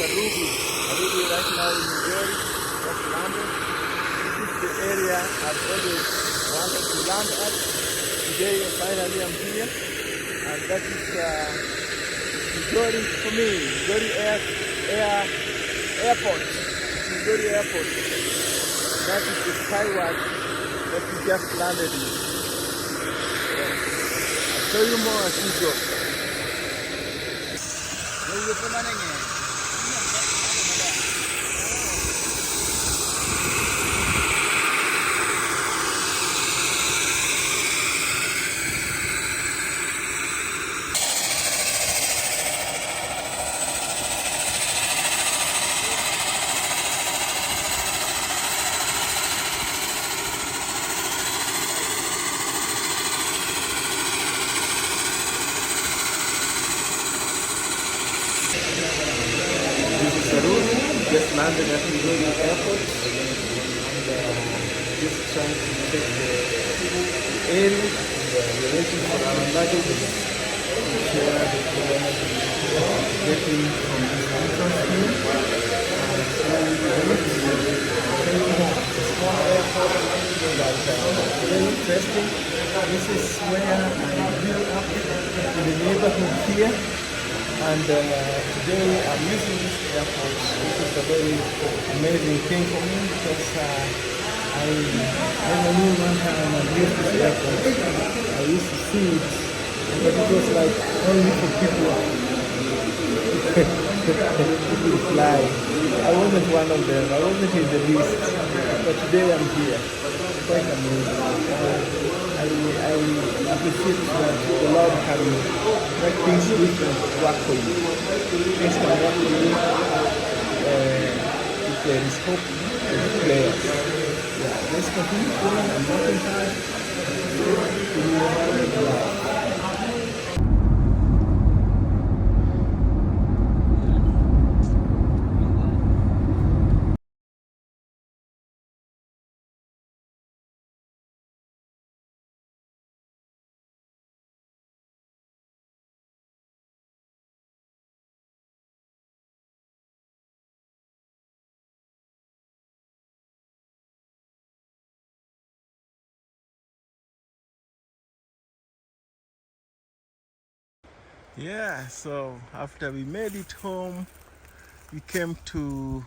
Ruby right now in Migori, just landed. This is the area I've always wanted to land at. Today, finally, I'm here, and that is Migori for me. Migori Airport. Migori Airport. That is the skyward that we just landed in. I'll show you more as we go. Just landed at Migori Airport, and just trying to check the area. We're waiting for our luggage, which we are getting from this entrance here. It's a small airport, but very interesting. This is where I grew up in the neighborhood here. And today I'm using this airport, which is a very amazing thing for me because I never knew one time I used this airport. I used to see it, but it was like only for people who fly. I wasn't one of them, I wasn't in the list, but today I'm here. Quite amazing. I appreciate that the Lord can make things different work for you. Things can work for you if there is hope and prayers. Yeah, let's continue praying and working hard to move on. Yeah, so after we made it home, we came to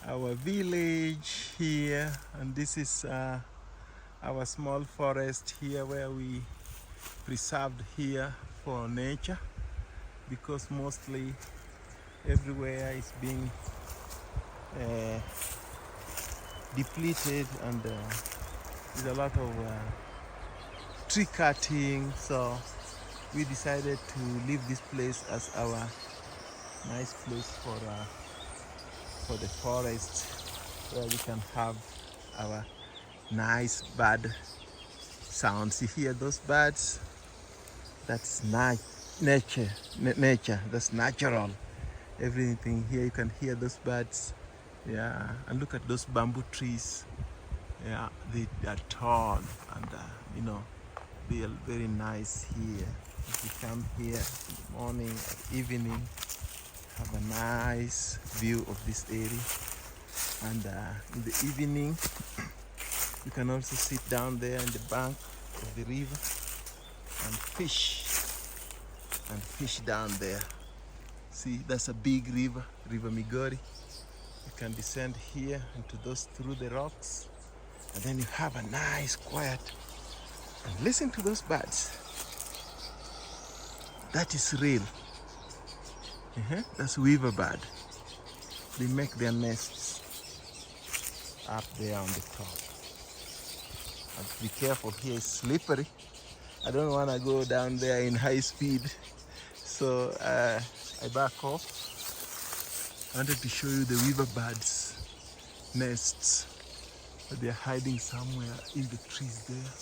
our village here, and this is our small forest here where we preserved here for nature, because mostly everywhere is being depleted, and there's a lot of tree cutting, so we decided to leave this place as our nice place for the forest, where we can have our nice bird sounds. You hear those birds? That's nature, that's natural. Everything here, you can hear those birds. Yeah, and look at those bamboo trees. Yeah, they are tall, and they are very nice here. If you come here in the morning or evening, have a nice view of this area. And in the evening, you can also sit down there in the bank of the river and fish down there. See, that's a big river, River Migori. You can descend here into through the rocks, and then you have a nice quiet and listen to those birds. That is real. That's weaver bird. They make their nests up there on the top. And be careful, here it's slippery. I don't want to go down there in high speed, so I back off. I wanted to show you the weaver birds' nests. They're hiding somewhere in the trees there.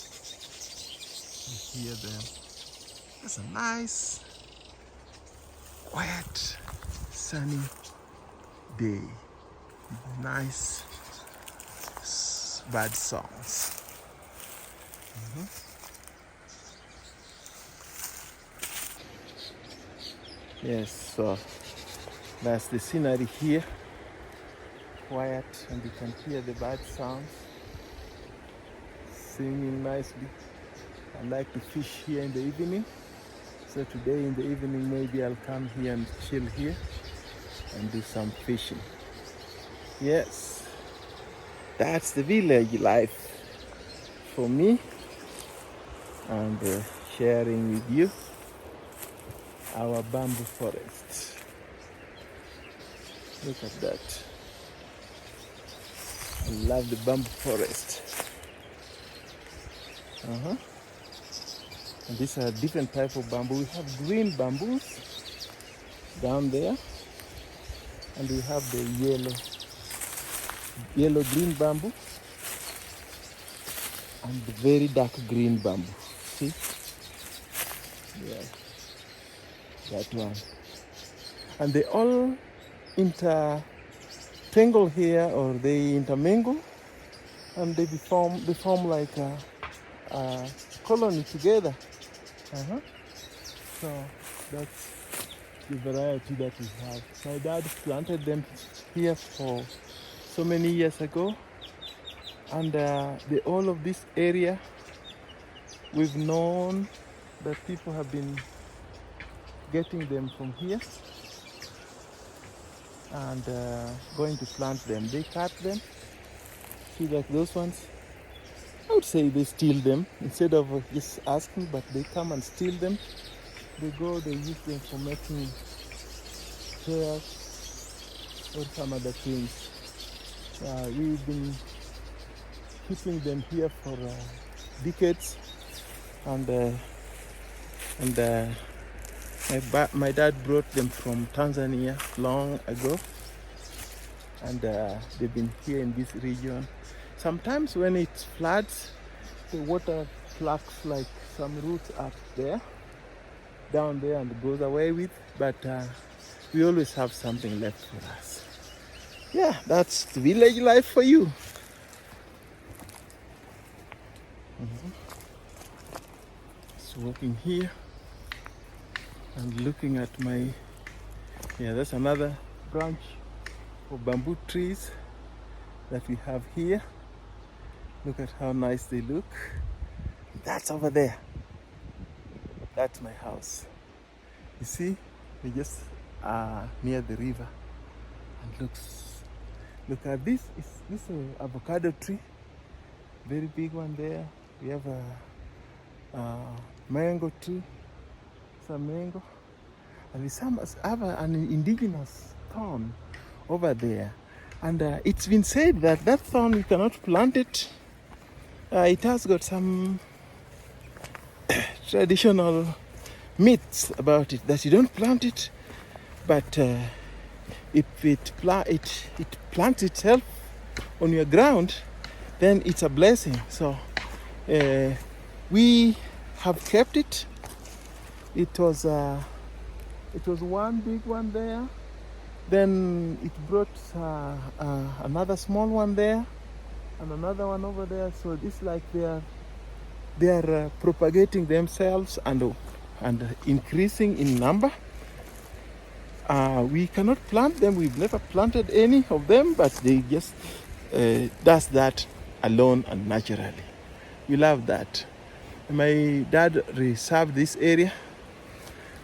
You hear them. That's a nice, quiet, sunny day. Nice bird songs. Yes, so That's the scenery here, quiet, and you can hear the bird sounds singing nicely. I like to fish here in the evening, so today in the evening maybe I'll come here and chill here and do some fishing. Yes, that's the village life for me, and sharing with you our bamboo forest. Look at that. I love the bamboo forest. And these are different type of bamboo. We have green bamboos down there, and we have the yellow green bamboo and the very dark green bamboo. See? Yeah, that one. And they all intertangle here, or they intermingle, and they form like a colony together. So that's the variety that we have. My dad planted them here for so many years ago, and all of this area, we've known that people have been getting them from here and going to plant them. They cut them. See, like those ones, I would say they steal them instead of just asking, but they come and steal them. They use them for making chairs or some other things. We've been keeping them here for decades, and my dad brought them from Tanzania long ago, and they've been here in this region. Sometimes when it floods, the water plucks like some roots up there, down there, and goes away with, but we always have something left for us. Yeah, that's the village life for you. So walking here and looking at that's another branch of bamboo trees that we have here. Look at how nice they look. That's over there. That's my house. You see, we just near the river. And look at this. This is an avocado tree. Very big one there. We have a mango tree. Some mango. And we have an indigenous thorn over there. And it's been said that thorn, you cannot plant it. It has got some traditional myths about it, that you don't plant it, but if it plants itself on your ground, then it's a blessing. So we have kept it. It was one big one there. Then it brought another small one there, and another one over there. So it's like they are propagating themselves and increasing in number. We cannot plant them. We've never planted any of them, but they just does that alone and naturally. We love that. My dad reserved this area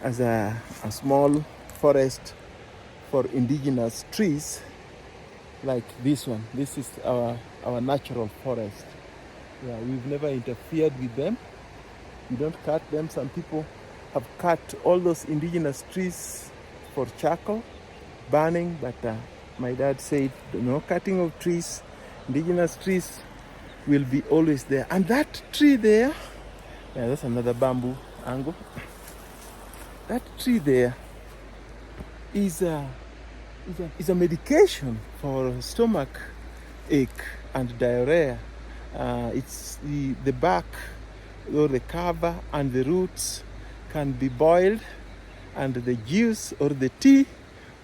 as a small forest for indigenous trees like this one. This is our natural forest. Yeah, we've never interfered with them. We don't cut them. Some people have cut all those indigenous trees for charcoal burning, but my dad said no cutting of trees. Indigenous trees will be always there. And that tree there, that's another bamboo angle. That tree there is a medication for stomach ache and diarrhea. It's the bark or the cover and the roots can be boiled, and the juice or the tea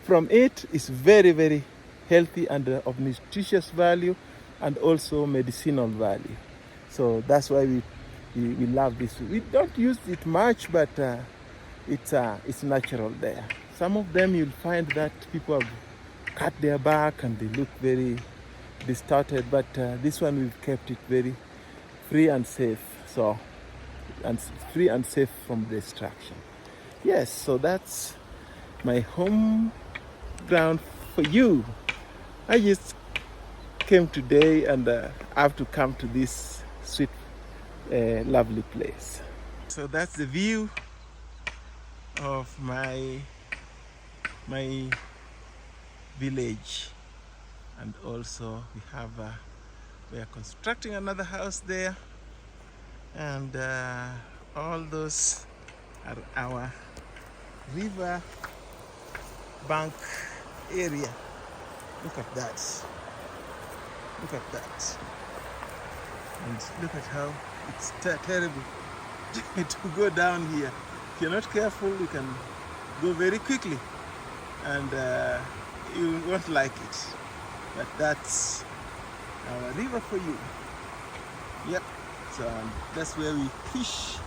from it is very, very healthy and of nutritious value and also medicinal value. So that's why we love this. We don't use it much, but it's natural there. Some of them you'll find that people have cut their back and they look very distorted, but this one we've kept it very free and safe. So, and free and safe from destruction. Yes, so that's my home ground for you. I just came today and I have to come to this sweet, lovely place. So that's the view of my village, and also we are constructing another house there, and all those are our river bank area. Look at that. Look at that. And look at how it's terrible to go down here. If you're not careful, you can go very quickly and you won't like it. But that's our river for you. Yep. So that's where we fish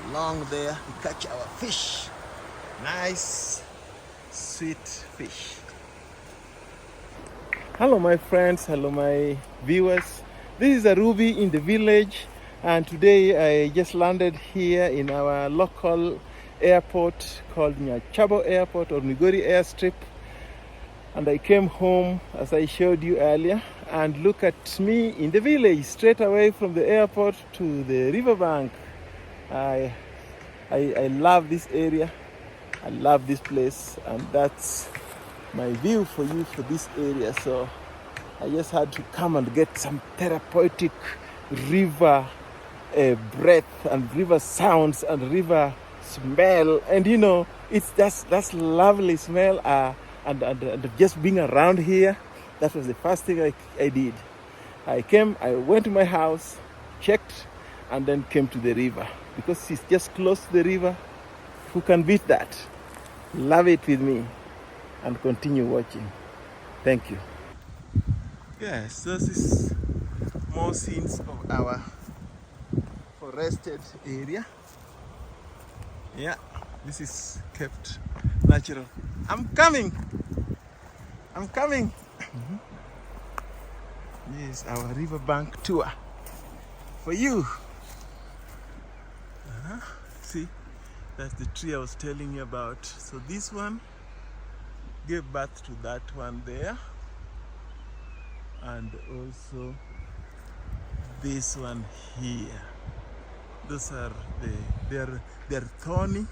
along there. We catch our fish. Nice, sweet fish. Hello my friends, hello my viewers. This is Arubi in the village, and today I just landed here in our local airport called Nyachabo Airport or Migori Airstrip, and I came home as I showed you earlier, and look at me in the village, straight away from the airport to the riverbank. I love this area, I love this place, and that's my view for you for this area. So I just had to come and get some therapeutic river breath and river sounds and river smell, and you know, it's that's lovely smell, and just being around here, that was the first thing I did. I went to my house, checked, and then came to the river because it's just close to the river. Who can beat that? Love it with me and continue watching. Thank you. Yes, this is more scenes of our forested area. Yeah, this is kept natural. I'm coming. This is our riverbank tour for you. See, that's the tree I was telling you about. So this one gave birth to that one there, and also this one here. Those are they're thorny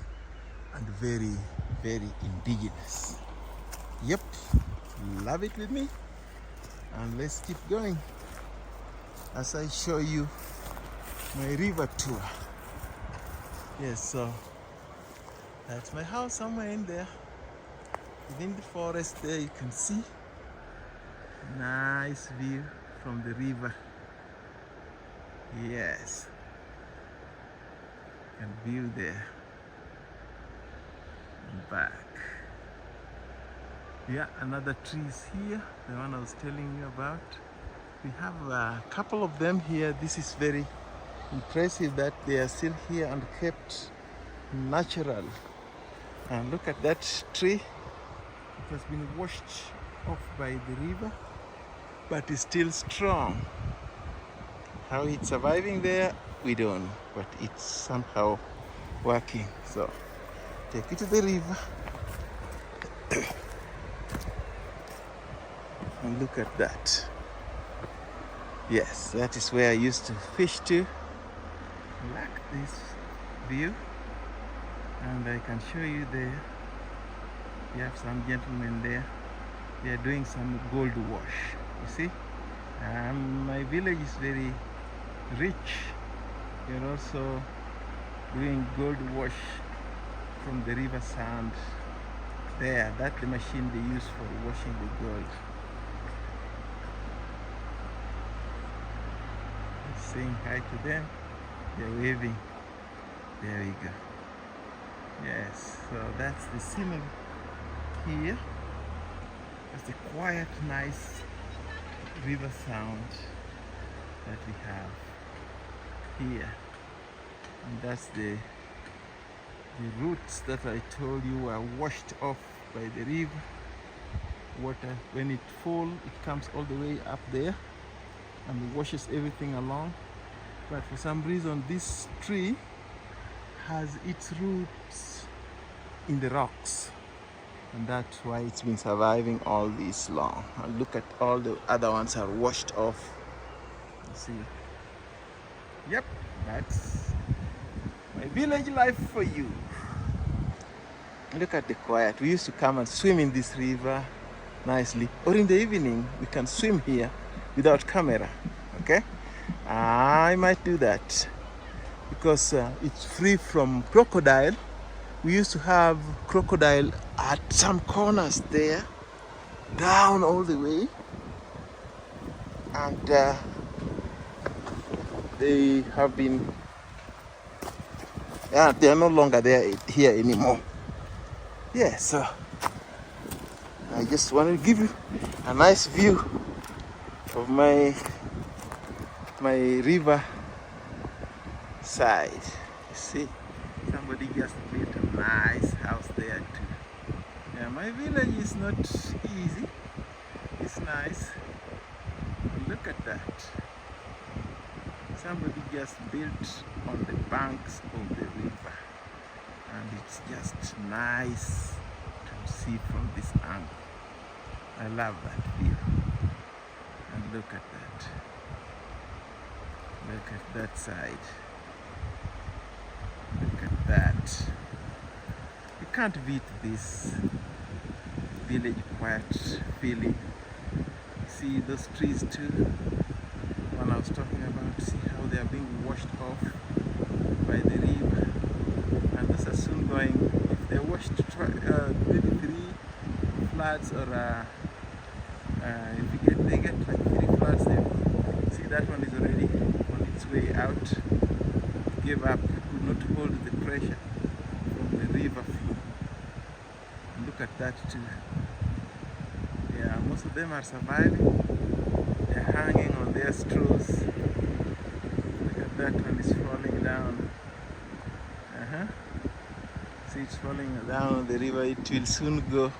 and very, very indigenous. Yep, love it with me, and let's keep going as I show you my river tour. Yes, so that's my house somewhere in there. Within the forest there, you can see nice view from the river. Yes, you can view there and back. Yeah, another tree is here, the one I was telling you about. We have a couple of them here. This is very impressive that they are still here and kept natural. And look at that tree. It has been washed off by the river, but it's still strong. How it's surviving there, we don't know, but it's somehow working. So take it to the river and look at that. Yes, that is where I used to fish to. Like this view, and I can show you there. We have some gentlemen there. They are doing some gold wash. You see, my village is very rich. They are also doing gold wash from the river sand. There, that's the machine they use for washing the gold. Saying hi to them. They're waving. There we go. Yes, so that's the scenery here. That's a quiet, nice river sound that we have here. And that's the roots that I told you were washed off by the river. Water, when it falls, it comes all the way up there and washes everything along. But for some reason, this tree has its roots in the rocks, and that's why it's been surviving all this long. And look at all the other ones are washed off. You see? Yep, that's my village life for you. Look at the quiet. We used to come and swim in this river nicely, or in the evening we can swim here without camera. Okay, I might do that because it's free from crocodile. We used to have crocodile at some corners there, down all the way, and they have been, yeah, they are no longer there here anymore. Yeah, so I just want to give you a nice view of my river side. You see, somebody just built a nice house there too. Yeah, my village is not easy. It's nice. Look at that. Somebody just built on the banks of the river, and it's just nice to see from this angle. I love that view. And look at that. Look at that side. Look at that. You can't beat this village quiet feeling. See those trees too, one I was talking about. See how they are being washed off by the river, and those are soon going, if they're washed maybe 3 floods, or if they get like 3 floods, then see that one is already on its way out. Gave up, could not hold the pressure from the river flow. And look at that too. Yeah, most of them are surviving. They're hanging on their straws. Look at that one is falling down. See, it's falling down on the river. It will soon go.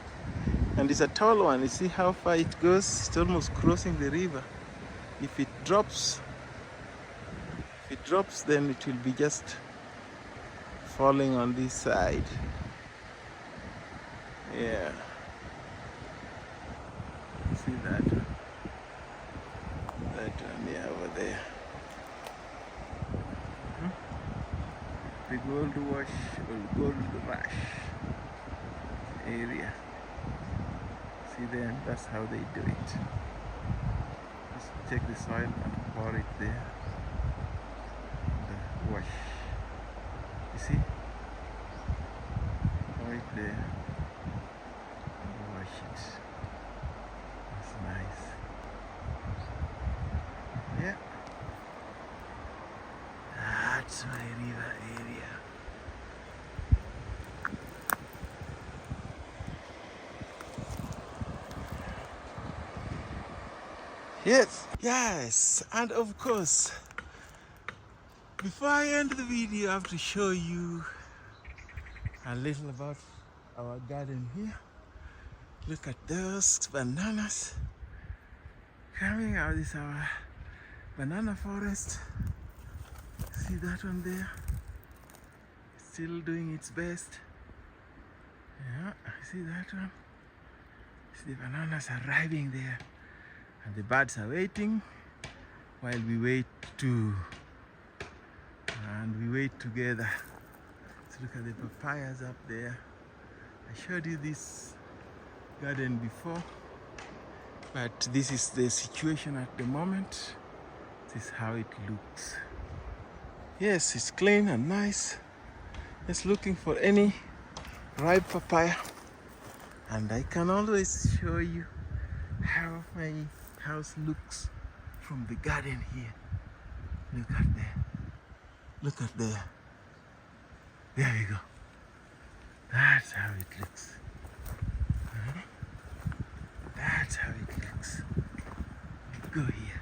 And it's a tall one. You see how far it goes? It's almost crossing the river. If it drops, then it will be just falling on this side. Yeah. See that one? That one, yeah, over there. The gold wash or gold rush area. See there, that's how they do it. Just take the soil and pour it there. The wash. You see? Pour it there and wash it. That's nice. Yeah. That's my river area. Yes, and of course, before I end the video, I have to show you a little about our garden here. Look at those bananas coming out. This is our banana forest. See that one there? Still doing its best. Yeah, see that one? See the bananas arriving there. And the birds are waiting while we wait too. And we wait together. So look at the papayas up there. I showed you this garden before, but this is the situation at the moment. This is how it looks. Yes, it's clean and nice. Just looking for any ripe papaya. And I can always show you how my house looks from the garden here. Look at there. Look at there. There we go. That's how it looks. That's how it looks. Go here.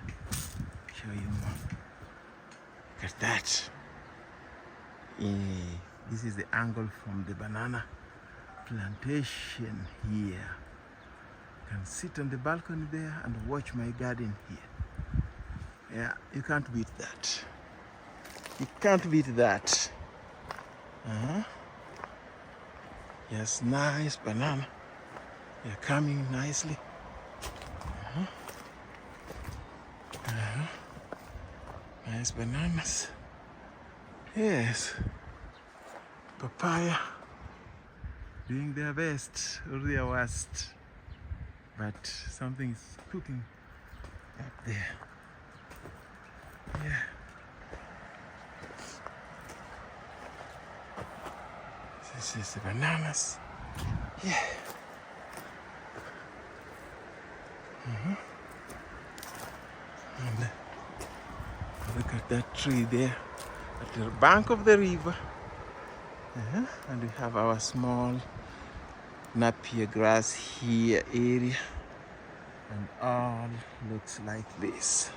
Show you more. Look at that. This is the angle from the banana plantation here. You can sit on the balcony there and watch my garden here. Yeah, you can't beat that. You can't beat that. Yes, nice banana. They're coming nicely. Nice bananas. Yes. Papaya doing their best or their worst. But something is cooking up there. Yeah. This is the bananas. Yeah. And look at that tree there at the bank of the river. And we have our small napier grass here area. And all looks like this.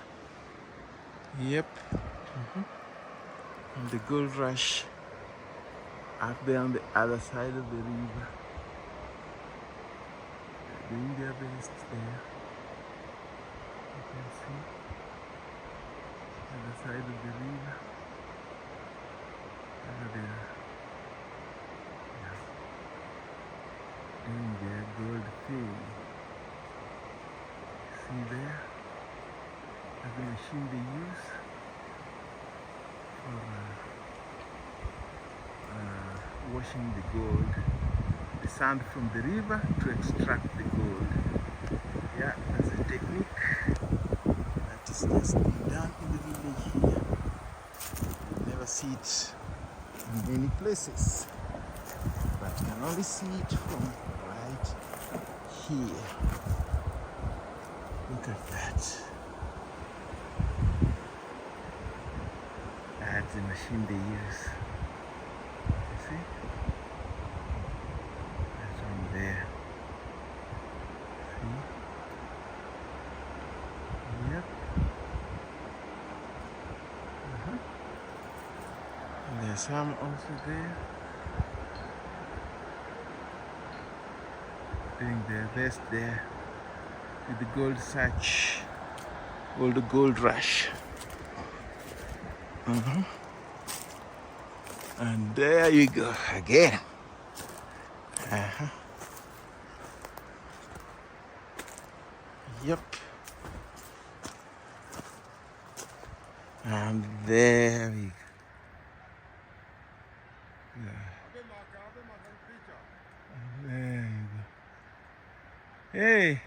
Yep. And the gold rush up there on the other side of the river. They're doing their best there. You can see the other side of the river. Over there. Yeah. Doing their gold thing. See there? That's the machine they use for washing the gold, the sand from the river to extract the gold. Yeah, that's a technique that is just being done in the village here. You never see it in many places, but you can only see it from right here. Look at that. That's the machine they use. You see? That's one there. See? Yep. And there's some also there. Doing their best there with the gold search, or the gold rush. And there you go again. Yep. And there we go. Yeah. And there you go. Hey.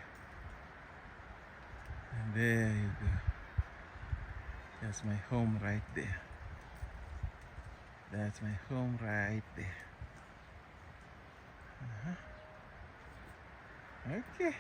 And there you go. That's my home right there. That's my home right there. Okay.